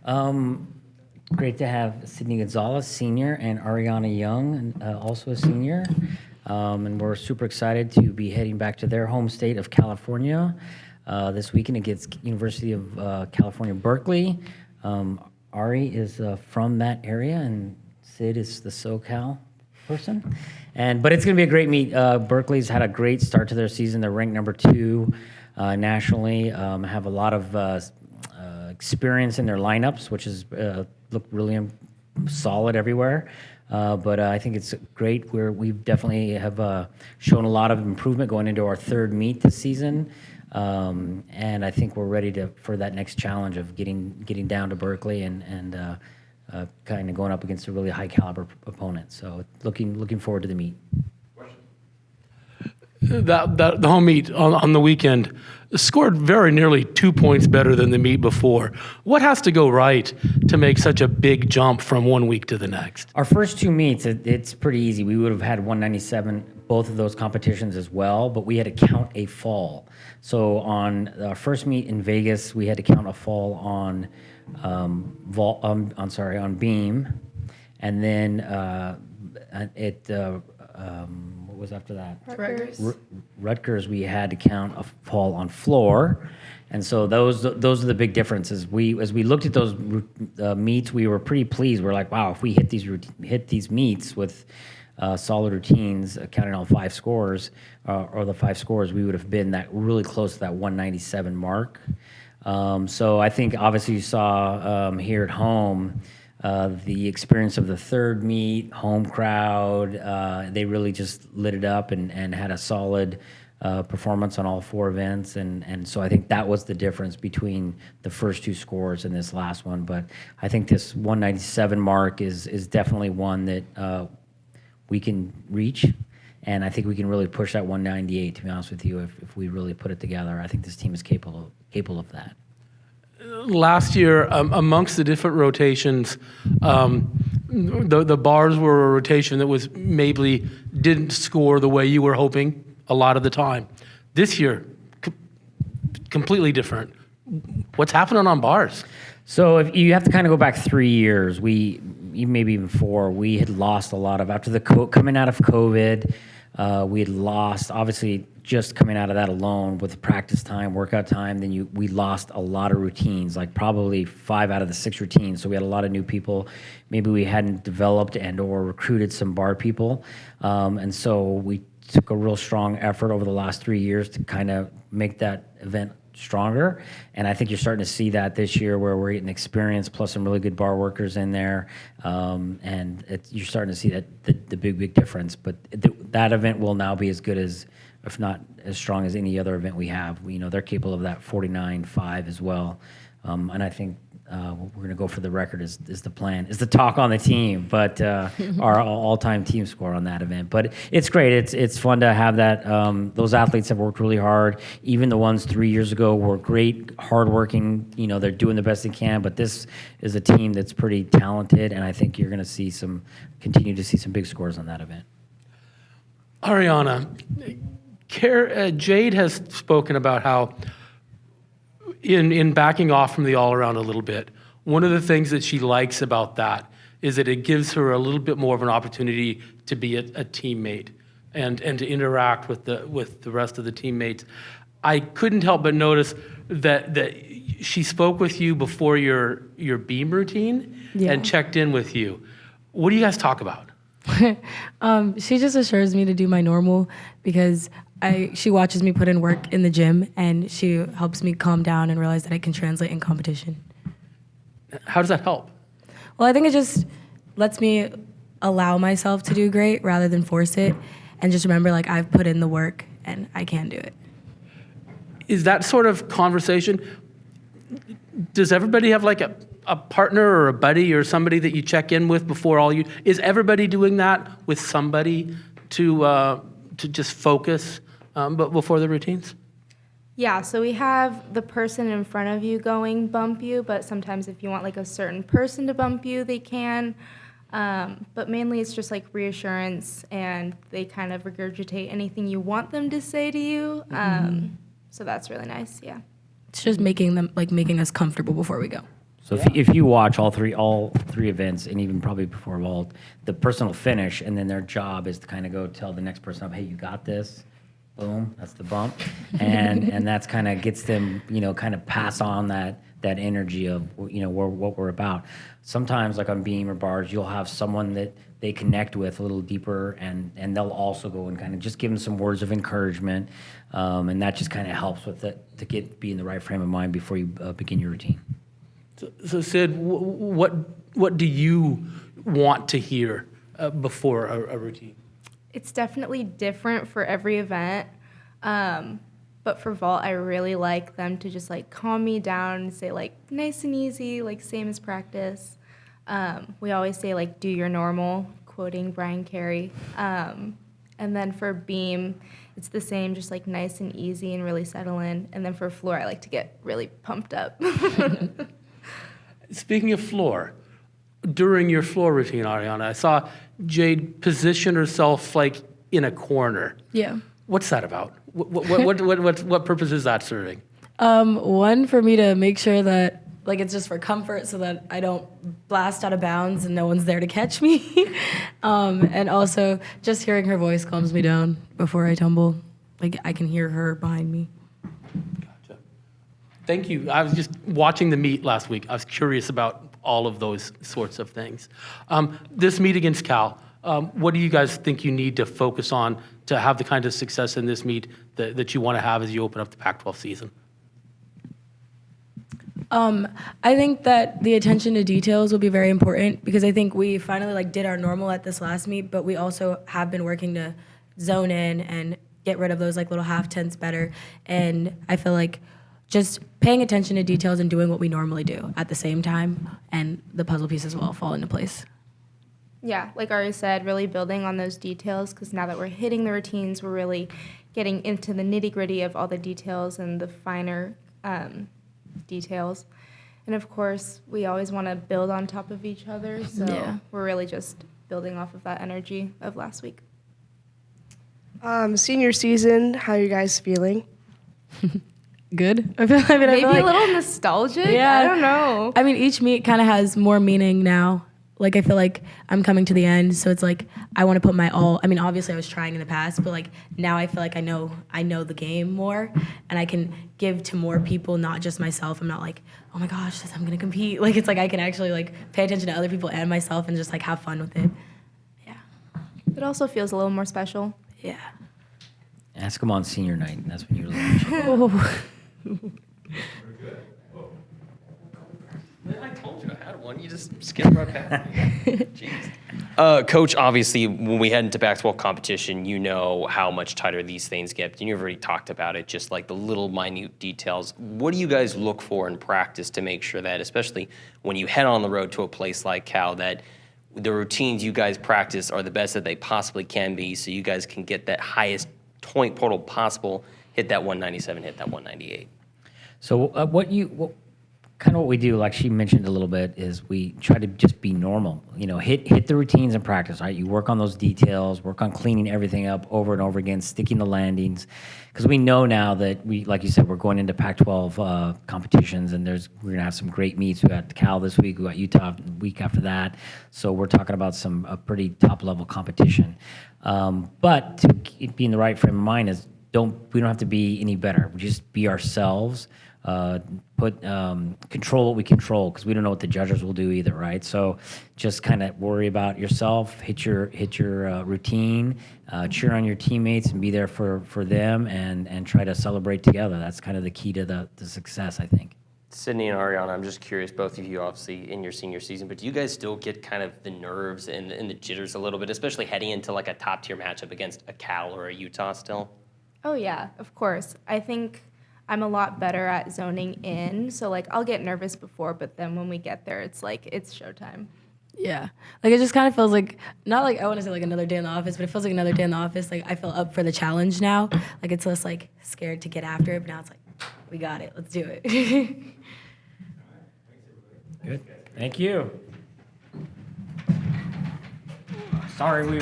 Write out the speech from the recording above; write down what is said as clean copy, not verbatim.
Great to have Sydney Gonzales, senior, and Ariana Young, also a senior. And we're super excited to be heading back to their home state of California this weekend against University of California, Berkeley. Ari is from that area, and Sid is the SoCal person. But it's going to be a great meet. Berkeley's had a great start to their season. They're ranked number 2 nationally. Have a lot of experience in their lineups, which is look really solid everywhere. But I think it's great. We've definitely have shown a lot of improvement going into our 3rd meet this season. And I think we're ready for that next challenge of getting down to Berkeley and kind of going up against a really high caliber opponent. So looking forward to the meet. The home meet on the weekend scored very nearly 2 points better than the meet before. What has to go right to make such a big jump from one week to the next? Our first 2 meets, it's pretty easy. We would have had 197 both of those competitions as well, but we had to count a fall. So on our first meet in Vegas, we had to count a fall on on beam, and then what was after that? Rutgers, we had to count a fall on floor, and so those are the big differences. As we looked at those meets, we were pretty pleased. We're like, wow, if we hit these meets with solid routines, counting all 5 scores or the 5 scores, we would have been that really close to that 197 mark. So I think obviously you saw here at home. The experience of the 3rd meet, home crowd, they really just lit it up and had a solid performance on all 4 events. And so I think that was the difference between the first 2 scores and this last one. But I think this 197 mark is definitely one that we can reach. And I think we can really push that 198, to be honest with you, if we really put it together. I think this team is capable of that. Last year, amongst the different rotations, the bars were a rotation that was maybe didn't score the way you were hoping a lot of the time. This year, completely different. What's happening on bars? So if you have to kind of go back 3 years, maybe even 4, we had lost a lot of, after coming out of COVID, we had lost, obviously, just coming out of that alone with practice time, workout time, then we lost a lot of routines, like probably 5 out of the 6 routines. So we had a lot of new people. Maybe we hadn't developed and or recruited some bar people. And so we took a real strong effort over the last 3 years to kind of make that event stronger. And I think you're starting to see that this year where we're getting experience plus some really good bar workers in there. And you're starting to see that the big difference. But that event will now be as good as, if not as strong as any other event we have. They're capable of that 49.5 as well. And I think we're going to go for the record is the plan, is the talk on the team, but our all-time team score on that event. But it's great. It's fun to have that. Those athletes have worked really hard. Even the ones 3 years ago were great, hardworking. They're doing the best they can, but this is a team that's pretty talented, and I think you're going to continue to see some big scores on that event. Ariana, Jade has spoken about how in backing off from the all-around a little bit, one of the things that she likes about that is that it gives her a little bit more of an opportunity to be a teammate and to interact with the rest of the teammates. I couldn't help but notice that she spoke with you before your beam routine and checked in with you. What do you guys talk about? She just assures me to do my normal because she watches me put in work in the gym, and she helps me calm down and realize that I can translate in competition. How does that help? Well, I think it just lets me allow myself to do great rather than force it, and just remember, I've put in the work and I can do it. Is that sort of conversation, does everybody have a partner or a buddy or somebody that you check in with before is everybody doing that with somebody to just focus but before the routines? Yeah, so we have the person in front of you bump you, but sometimes if you want a certain person to bump you, they can. But mainly it's just reassurance, and they kind of regurgitate anything you want them to say to you. So that's really nice, yeah. It's just making us comfortable before we go. So if you watch all three events, and even probably before vault, the person will finish, and then their job is to kind of go tell the next person up, hey, you got this. Boom, that's the bump, and that's kind of gets them, kind of pass on that energy of, what we're about. Sometimes, like on beam or bars, you'll have someone that they connect with a little deeper, and they'll also go and kind of just give them some words of encouragement, and that just kind of helps with it to be in the right frame of mind before you begin your routine. So Sid, what do you want to hear before a routine? It's definitely different for every event. But for vault, I really like them to just like calm me down and say like nice and easy, like same as practice. We always say like do your normal, quoting Brian Carey. And then for beam, it's the same, just like nice and easy and really settle in. And then for floor, I like to get really pumped up. Speaking of floor, during your floor routine, Ariana, I saw Jade position herself like in a corner. Yeah. What's that about? What purpose is that serving? One, for me to make sure that like it's just for comfort so that I don't blast out of bounds and no one's there to catch me. And also just hearing her voice calms me down before I tumble. Like I can hear her behind me. Gotcha. Thank you. I was just watching the meet last week. I was curious about all of those sorts of things. This meet against Cal, what do you guys think you need to focus on to have the kind of success in this meet that you want to have as you open up the Pac-12 season? I think that the attention to details will be very important because I think we finally like did our normal at this last meet, but we also have been working to zone in and get rid of those like little half tenths better. And I feel like just paying attention to details and doing what we normally do at the same time, and the puzzle pieces will all fall into place. Yeah, like Ari said, really building on those details because now that we're hitting the routines, we're really getting into the nitty-gritty of all the details and the finer details. And of course, we always want to build on top of each other, so we're really just building off of that energy of last week. Senior season, how are you guys feeling? Good. I Maybe feel like, a little nostalgic? Yeah. I don't know. I mean, each meet kind of has more meaning now. Like, I feel like I'm coming to the end, so it's like I want to put my all. I mean, obviously I was trying in the past, but like now I feel like I know the game more, and I can give to more people, not just myself. I'm not like, oh my gosh, I'm gonna compete. Like it's like I can actually like pay attention to other people and myself, and just like have fun with it. Yeah. It also feels a little more special. Yeah. Ask them on senior night, and that's when you're learning. I told you I had one. You just skipped right past me. Jeez. Coach, obviously, when we head into Pac-12 competition, you know how much tighter these things get. And you've already talked about it, just like the little minute details. What do you guys look for in practice to make sure that, especially when you head on the road to a place like Cal, that the routines you guys practice are the best that they possibly can be so you guys can get that highest point total possible, hit that 197, hit that 198? So what we do, like she mentioned a little bit, is we try to just be normal. Hit the routines in practice, right? You work on those details, work on cleaning everything up over and over again, sticking the landings, because we know now that like you said, we're going into Pac-12 competitions, and we're gonna have some great meets. We got Cal this week, we got Utah the week after that, so we're talking about a pretty top level competition. But to be in the right frame of mind we don't have to be any better. We just be ourselves. Control what we control, because we don't know what the judges will do either, right? So just kind of worry about yourself, hit your routine, cheer on your teammates, and be there for them, and try to celebrate together. That's kind of the key to the success, I think. Sydney and Ariana, I'm just curious, both of you obviously in your senior season, but do you guys still get kind of the nerves and the jitters a little bit, especially heading into like a top tier matchup against a Cal or a Utah still? Oh yeah, of course. I think I'm a lot better at zoning in, so like I'll get nervous before, but then when we get there, it's like it's showtime. Yeah. Like it just kind of feels like, not like I want to say like another day in the office, but it feels like another day in the office. Like I feel up for the challenge now. Like it's less like scared to get after it, but now it's like, we got it. Let's do it. Good. Thank you. Sorry we